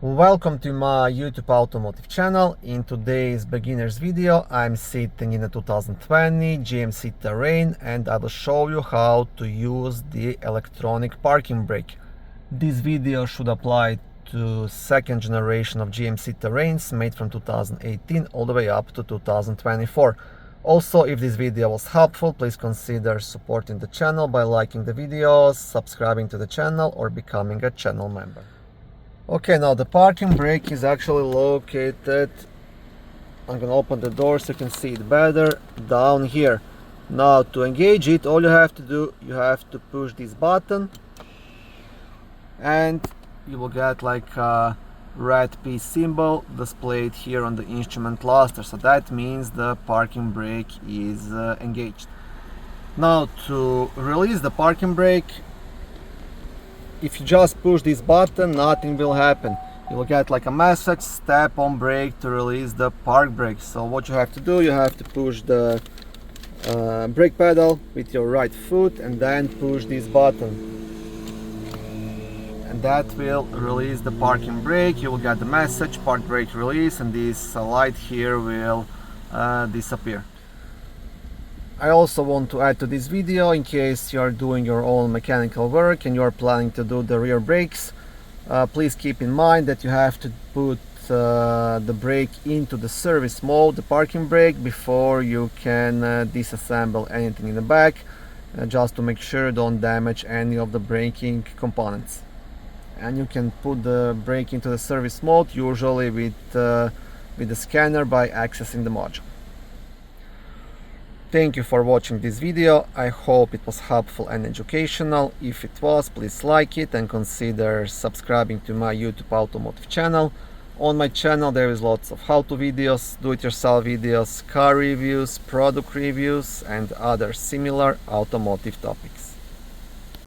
Welcome to my YouTube automotive channel. In today's beginner's video I'm sitting in a 2020 GMC Terrain and I will show you how to use the electronic parking brake. This video should apply to second generation of GMC Terrains made from 2018 all the way up to 2024. Also, if this video was helpful, please consider supporting the channel by liking the videos, subscribing to the channel or becoming a channel member. Okay, now the parking brake is actually located, I'm gonna open the door so you can see it better, down here. Now to engage it, all you have to do, you have to push this button and you will get like a red peace symbol displayed here on the instrument cluster. So that means the parking brake is engaged. Now to release the parking brake, if you just push this button, nothing will happen. You will get like a message, step on brake to release the park brake. So what you have to do, you have to push the brake pedal with your right foot and then push this button. And that will release the parking brake. You will get the message, park brake release, and this light here will disappear. I also want to add to this video, in case you are doing your own mechanical work and you are planning to do the rear brakes, please keep in mind that you have to put the brake into the service mode, the parking brake, before you can disassemble anything in the back, just to make sure you don't damage any of the braking components. And you can put the brake into the service mode usually with the scanner by accessing the module. Thank you for watching this video. I hope it was helpful and educational. If it was, please like it and consider subscribing to my YouTube automotive channel. On my channel there is lots of how-to videos, do-it-yourself videos, car reviews, product reviews and other similar automotive topics.